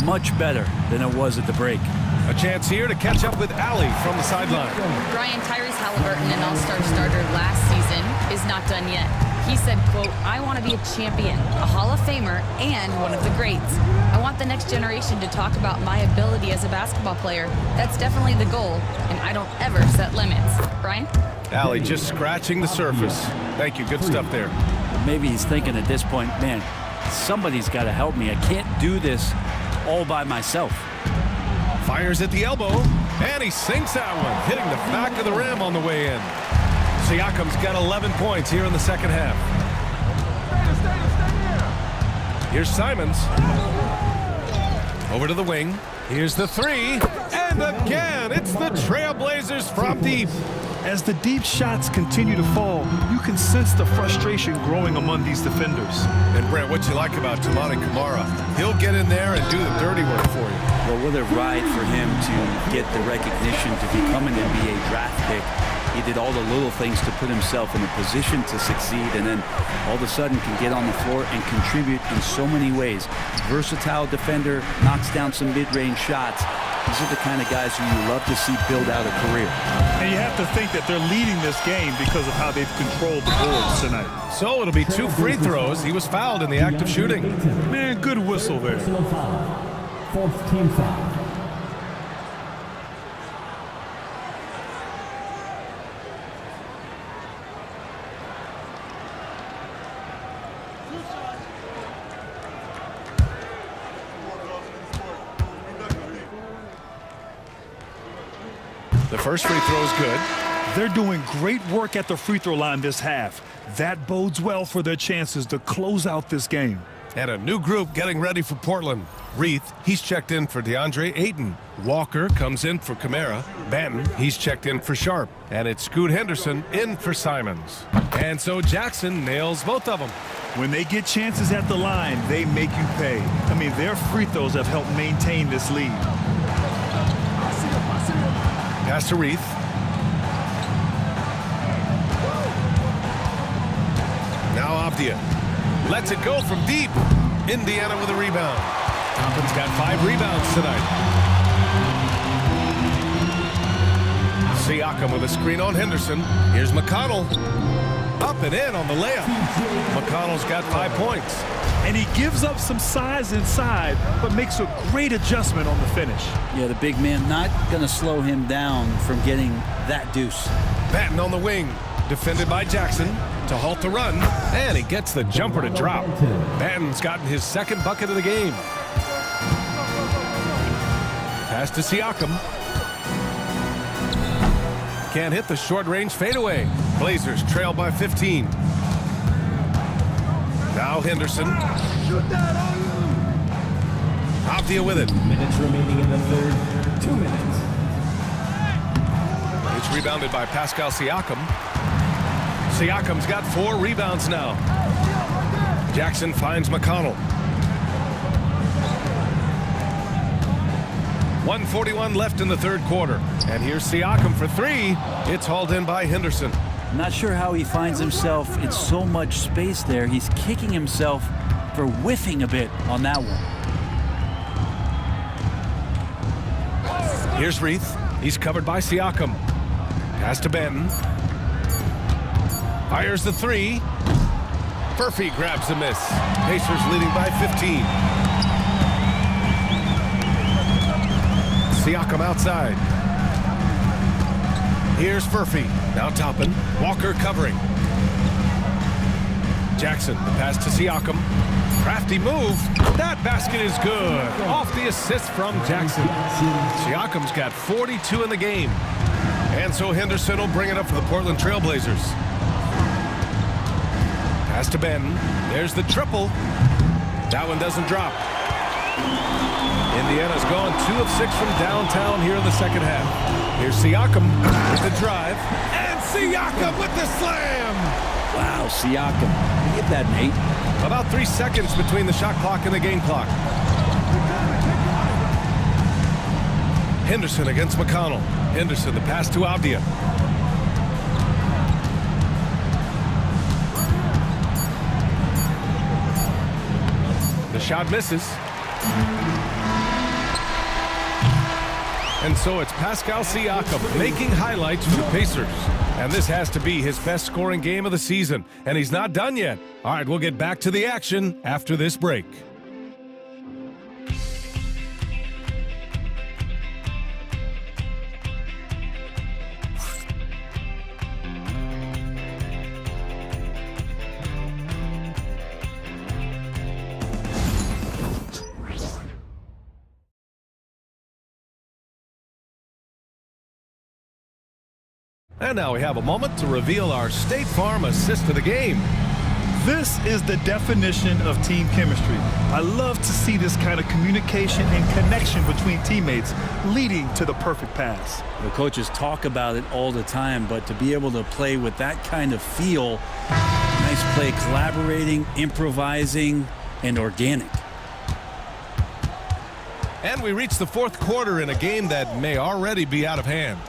much better than it was at the break. A chance here to catch up with Allie from the sideline. Brian, Tyrese Halliburton, an all-star starter last season, is not done yet. He said, quote, "I want to be a champion, a Hall of Famer, and one of the greats. I want the next generation to talk about my ability as a basketball player. That's definitely the goal, and I don't ever set limits." Brian? Allie just scratching the surface. Thank you. Good stuff there. Maybe he's thinking at this point, man, somebody's got to help me. I can't do this all by myself. Fires at the elbow, and he sinks that one, hitting the back of the rim on the way in. Siakam's got 11 points here in the second half. Here's Simons. Over to the wing. Here's the three, and again, it's the Trailblazers from deep. As the deep shots continue to fall, you can sense the frustration growing among these defenders. And Brent, what you like about Toumani Camara? He'll get in there and do the dirty work for you. Well, what a ride for him to get the recognition to become an NBA draft pick. He did all the little things to put himself in a position to succeed, and then all of a sudden can get on the floor and contribute in so many ways. Versatile defender, knocks down some mid-range shots. These are the kind of guys who you love to see build out a career. And you have to think that they're leading this game because of how they've controlled the boards tonight. So it'll be 2 free throws. He was fouled in the act of shooting. Man, good whistle there. Fourth team foul. The first free throw is good. They're doing great work at the free throw line this half. That bodes well for their chances to close out this game. And a new group getting ready for Portland. Reith, he's checked in for DeAndre Ayton. Walker comes in for Camara. Banton, he's checked in for Sharp. And it's Scoot Henderson in for Simons. And so Jackson nails both of them. When they get chances at the line, they make you pay. I mean, their free throws have helped maintain this lead. Pass to Reith. Now Avdia lets it go from deep. Indiana with a rebound. Tompkins got 5 rebounds tonight. Siakam with a screen on Henderson. Here's McConnell. Up and in on the layup. McConnell's got 5 points. And he gives up some size inside, but makes a great adjustment on the finish. Yeah, the big man not going to slow him down from getting that deuce. Banton on the wing. Defended by Jackson to halt the run. And he gets the jumper to drop. Banton's gotten his second bucket of the game. Pass to Siakam. Can't hit the short-range fadeaway. Blazers trail by 15. Now Henderson. Avdia with it. Minutes remaining in the third. 2 minutes. It's rebounded by Pascal Siakam. Siakam's got 4 rebounds now. Jackson finds McConnell. 1:41 left in the third quarter. And here's Siakam for 3. It's hauled in by Henderson. Not sure how he finds himself in so much space there. He's kicking himself for whiffing a bit on that one. Here's Reith. He's covered by Siakam. Pass to Benton. Fires the three. Furphy grabs the miss. Pacers leading by 15. Siakam outside. Here's Furphy. Now Toppin. Walker covering. Jackson, the pass to Siakam. Crafty move. That basket is good. Off the assist from Jackson. Siakam's got 42 in the game. And so Henderson will bring it up for the Portland Trailblazers. Pass to Benton. There's the triple. That one doesn't drop. Indiana's gone 2 of 6 from downtown here in the second half. Here's Siakam with the drive. And Siakam with the slam. Wow, Siakam. Give that an 8. About 3 seconds between the shot clock and the game clock. Henderson against McConnell. Henderson, the pass to Avdia. The shot misses. And so it's Pascal Siakam making highlights for the Pacers. And this has to be his best scoring game of the season. And he's not done yet. All right, we'll get back to the action after this break. And now we have a moment to reveal our State Farm assist of the game. This is the definition of team chemistry. I love to see this kind of communication and connection between teammates leading to the perfect pass. The coaches talk about it all the time, but to be able to play with that kind of feel, nice play, collaborating, improvising, and organic. And we reach the fourth quarter in a game that may already be out of hand.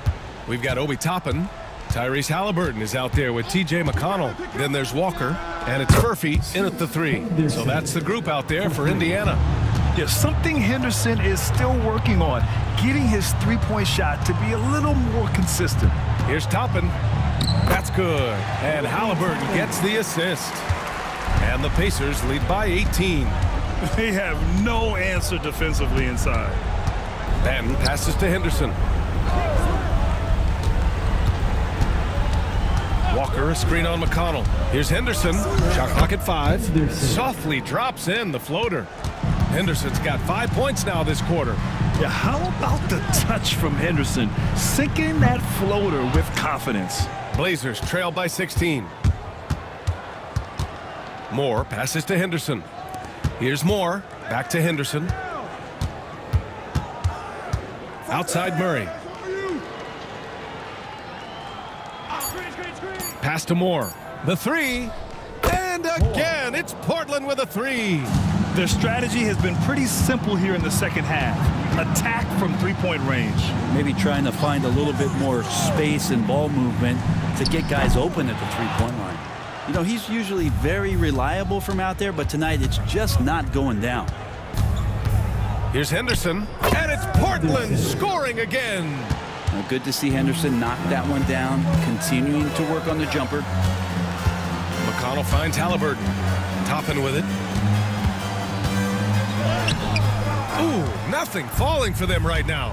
We've got Obi Toppin. Tyrese Halliburton is out there with T.J. McConnell. Then there's Walker, and it's Furphy in at the 3. So that's the group out there for Indiana. Yeah, something Henderson is still working on, getting his three-point shot to be a little more consistent. Here's Toppin. That's good. And Halliburton gets the assist. And the Pacers lead by 18. They have no answer defensively inside. Ben passes to Henderson. Walker, a screen on McConnell. Here's Henderson. Shot clock at 5. Softly drops in the floater. Henderson's got 5 points now this quarter. Yeah, how about the touch from Henderson? Sinking that floater with confidence. Blazers trail by 16. Moore passes to Henderson. Here's Moore. Back to Henderson. Outside Murray. Pass to Moore. The 3. And again, it's Portland with a 3. Their strategy has been pretty simple here in the second half. Attack from three-point range. Maybe trying to find a little bit more space and ball movement to get guys open at the three-point line. You know, he's usually very reliable from out there, but tonight it's just not going down. Here's Henderson, and it's Portland scoring again. Well, good to see Henderson knock that one down, continuing to work on the jumper. McConnell finds Halliburton. Toppin with it. Ooh, nothing falling for them right now.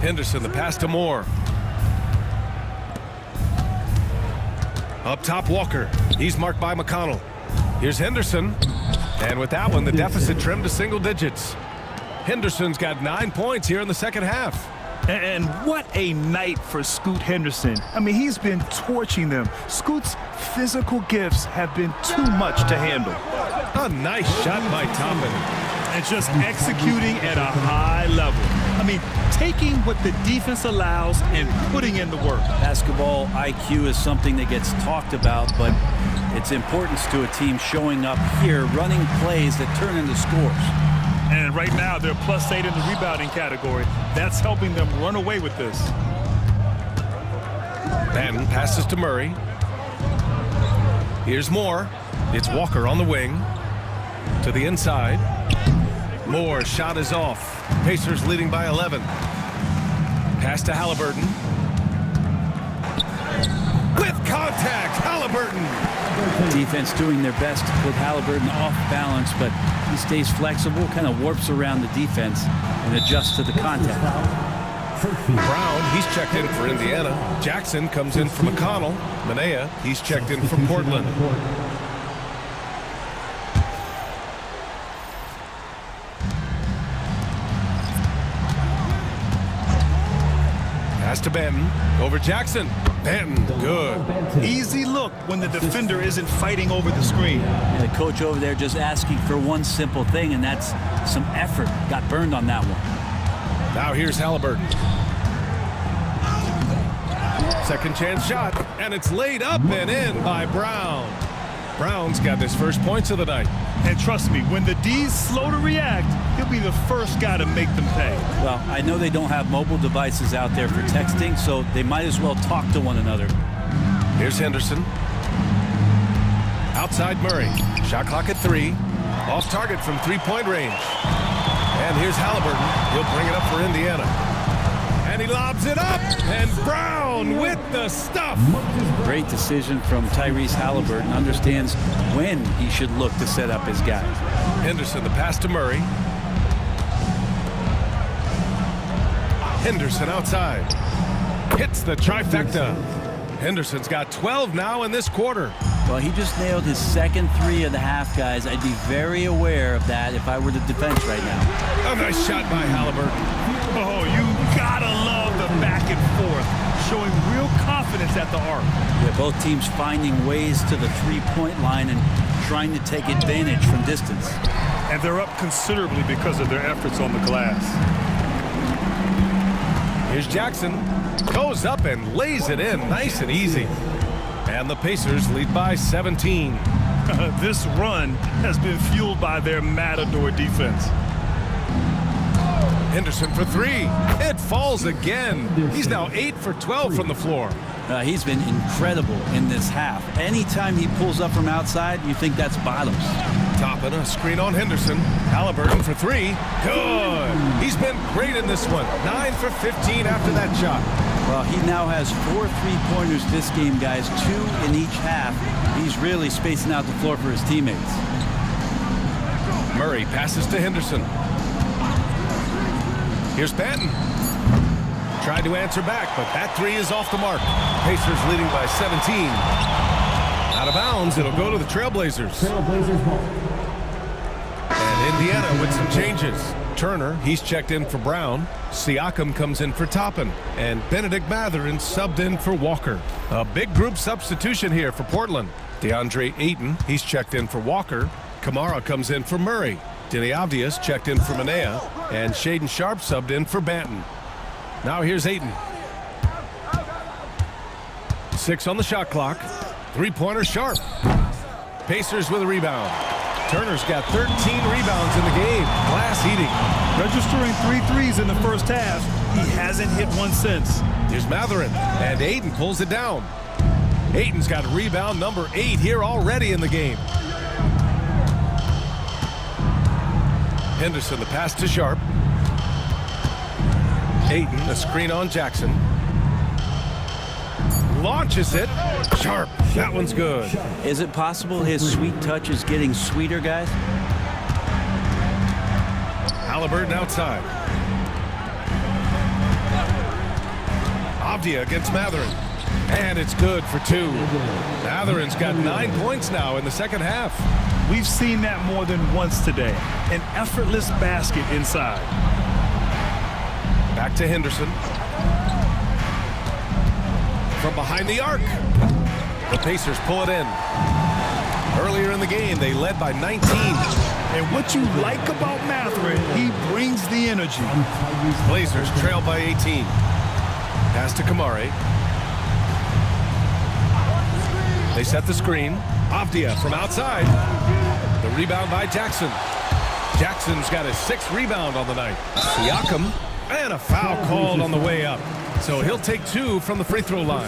Henderson, the pass to Moore. Up top, Walker. He's marked by McConnell. Here's Henderson. And with that one, the deficit trimmed to single digits. Henderson's got 9 points here in the second half. And what a night for Scoot Henderson. I mean, he's been torching them. Scoot's physical gifts have been too much to handle. A nice shot by Toppin. And just executing at a high level. I mean, taking what the defense allows and putting in the work. Basketball IQ is something that gets talked about, but its importance to a team showing up here, running plays that turn into scores. And right now, they're +8 in the rebounding category. That's helping them run away with this. Ben passes to Murray. Here's Moore. It's Walker on the wing. To the inside. Moore's shot is off. Pacers leading by 11. Pass to Halliburton. With contact, Halliburton. Defense doing their best to put Halliburton off balance, but he stays flexible, kind of warps around the defense and adjusts to the contact. Brown, he's checked in for Indiana. Jackson comes in for McConnell. Manea, he's checked in for Portland. Pass to Banton. Over Jackson. Banton, good. Easy look when the defender isn't fighting over the screen. And the coach over there just asking for one simple thing, and that's some effort. Got burned on that one. Now here's Halliburton. Second chance shot, and it's laid up and in by Brown. Brown's got his first points of the night. And trust me, when the D's slow to react, he'll be the first guy to make them pay. Well, I know they don't have mobile devices out there for texting, so they might as well talk to one another. Here's Henderson. Outside Murray. Shot clock at 3. Off target from three-point range. And here's Halliburton. He'll bring it up for Indiana. And he lobs it up. And Brown with the stuff. Great decision from Tyrese Halliburton. Understands when he should look to set up his guy. Henderson, the pass to Murray. Henderson outside. Hits the trifecta. Henderson's got 12 now in this quarter. Well, he just nailed his second 3 of the half, guys. I'd be very aware of that if I were the defense right now. A nice shot by Halliburton. Oh, you gotta love the back and forth, showing real confidence at the arc. Yeah, both teams finding ways to the three-point line and trying to take advantage from distance. And they're up considerably because of their efforts on the glass. Here's Jackson. Goes up and lays it in nice and easy. And the Pacers lead by 17. This run has been fueled by their matador defense. Henderson for 3. It falls again. He's now 8 for 12 from the floor. He's been incredible in this half. Anytime he pulls up from outside, you think that's bottoms. Topping a screen on Henderson. Halliburton for 3. Good. He's been great in this one. 9 for 15 after that shot. Well, he now has 4 3-pointers this game, guys. 2 in each half. He's really spacing out the floor for his teammates. Murray passes to Henderson. Here's Banton. Tried to answer back, but that 3 is off the mark. Pacers leading by 17. Out of bounds, it'll go to the Trailblazers. And Indiana with some changes. Turner, he's checked in for Brown. Siakam comes in for Toppin. And Benedict Mathurin subbed in for Walker. A big group substitution here for Portland. DeAndre Ayton, he's checked in for Walker. Kamara comes in for Murray. Denny Avdias checked in for Manea. And Shaden Sharp subbed in for Banton. Now here's Ayton. 6 on the shot clock. 3-pointer Sharp. Pacers with a rebound. Turner's got 13 rebounds in the game. Glass eating. Registering 3 threes in the first half. He hasn't hit one since. Here's Mathurin. And Ayton pulls it down. Ayton's got rebound number 8 here already in the game. Henderson, the pass to Sharp. Ayton, a screen on Jackson. Launches it. Sharp. That one's good. Is it possible his sweet touch is getting sweeter, guys? Halliburton outside. Avdia against Mathurin. And it's good for 2. Mathurin's got 9 points now in the second half. We've seen that more than once today. An effortless basket inside. Back to Henderson. From behind the arc. The Pacers pull it in. Earlier in the game, they led by 19. And what you like about Mathurin, he brings the energy. Blazers trail by 18. Pass to Kamari. They set the screen. Avdia from outside. The rebound by Jackson. Jackson's got his 6th rebound on the night. Siakam, and a foul called on the way up. So he'll take 2 from the free throw line.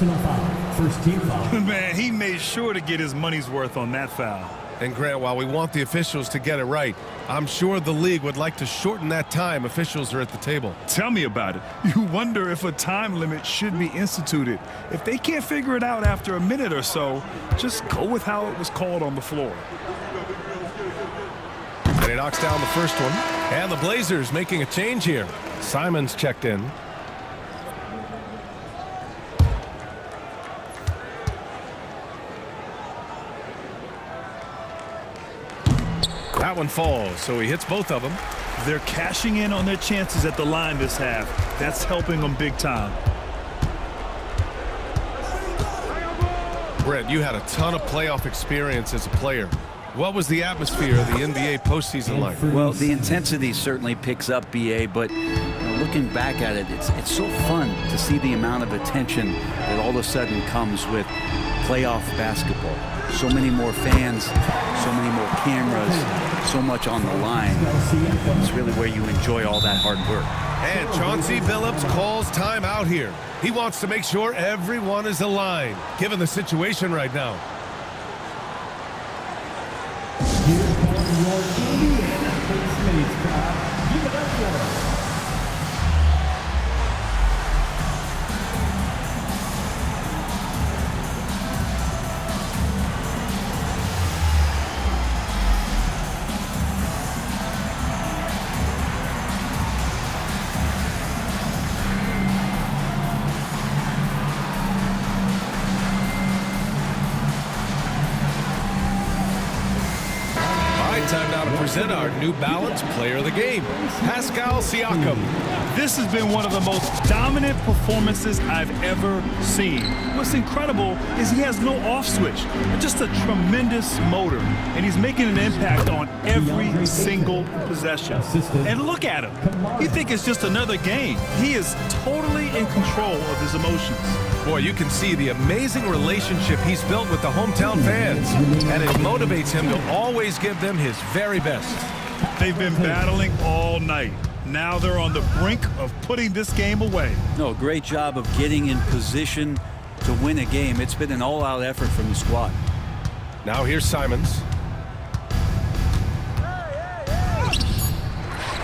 First team foul. Man, he made sure to get his money's worth on that foul. And Grant, while we want the officials to get it right, I'm sure the league would like to shorten that time officials are at the table. Tell me about it. You wonder if a time limit should be instituted. If they can't figure it out after a minute or so, just go with how it was called on the floor. And he knocks down the first one. And the Blazers making a change here. Simons checked in. That one falls, so he hits both of them. They're cashing in on their chances at the line this half. That's helping them big time. Brett, you had a ton of playoff experience as a player. What was the atmosphere of the NBA postseason like? Well, the intensity certainly picks up, BA, but looking back at it, it's so fun to see the amount of attention that all of a sudden comes with playoff basketball. So many more fans, so many more cameras, so much on the line. It's really where you enjoy all that hard work. And Chauncey Billups calls time out here. He wants to make sure everyone is aligned, given the situation right now. Here comes your Indiana Pacers crowd. Give it up for them. Time now to present our New Balance Player of the Game, Pascal Siakam. This has been one of the most dominant performances I've ever seen. What's incredible is he has no off switch, just a tremendous motor, and he's making an impact on every single possession. And look at him. You think it's just another game. He is totally in control of his emotions. Boy, you can see the amazing relationship he's built with the hometown fans, and it motivates him to always give them his very best. They've been battling all night. Now they're on the brink of putting this game away. No, great job of getting in position to win a game. It's been an all-out effort from the squad. Now here's Simons.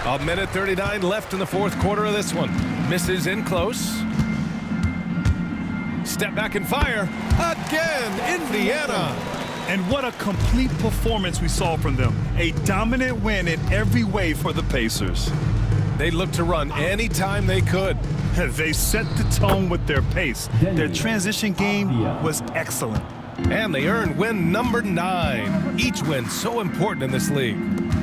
A minute 39 left in the fourth quarter of this one. Misses in close. Step back and fire. Again, Indiana. And what a complete performance we saw from them. A dominant win in every way for the Pacers. They looked to run anytime they could. They set the tone with their pace. Their transition game was excellent. And they earned win number 9. Each win so important in this league.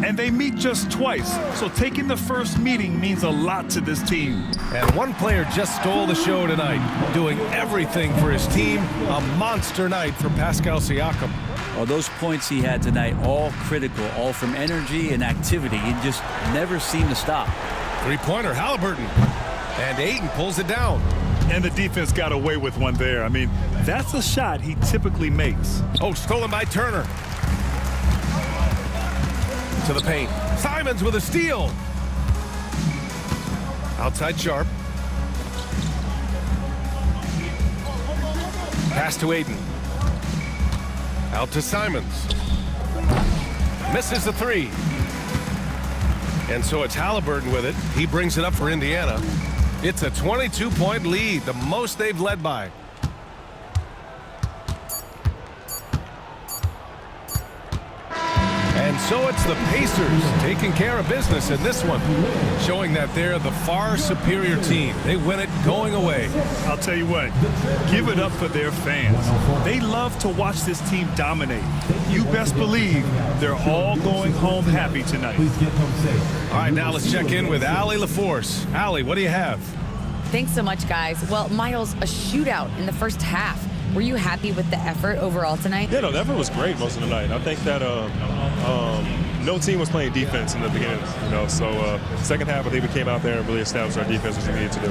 And they meet just twice, so taking the first meeting means a lot to this team. And one player just stole the show tonight, doing everything for his team. A monster night for Pascal Siakam. Well, those points he had tonight, all critical, all from energy and activity. He just never seemed to stop. Three-pointer, Halliburton. And Ayton pulls it down. And the defense got away with one there. I mean, that's a shot he typically makes. Oh, stolen by Turner. To the paint. Simons with a steal. Outside Sharp. Pass to Ayton. Out to Simons. Misses the three. And so it's Halliburton with it. He brings it up for Indiana. It's a 22-point lead, the most they've led by. And so it's the Pacers taking care of business in this one, showing that they're the far superior team. They win it going away. I'll tell you what, give it up for their fans. They love to watch this team dominate. You best believe they're all going home happy tonight. All right, now let's check in with Allie LaForce. Allie, what do you have? Thanks so much, guys. Well, Miles, a shootout in the first half. Were you happy with the effort overall tonight? Yeah, no, the effort was great most of the night. I think that no team was playing defense in the beginning, so second half I think we came out there and really established our defense, which we needed to do.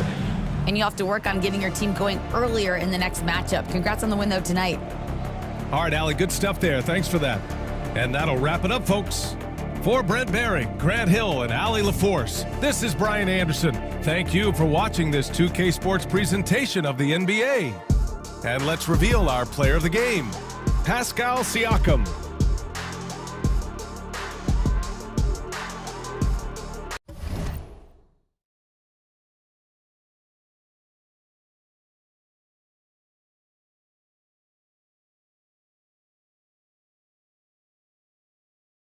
And you have to work on getting your team going earlier in the next matchup. Congrats on the win, though, tonight. All right, Allie, good stuff there. Thanks for that. And that'll wrap it up, folks. For Brent Barry, Grant Hill, and Allie LaForce, this is Brian Anderson. Thank you for watching this 2K Sports presentation of the NBA. And let's reveal our player of the game, Pascal Siakam.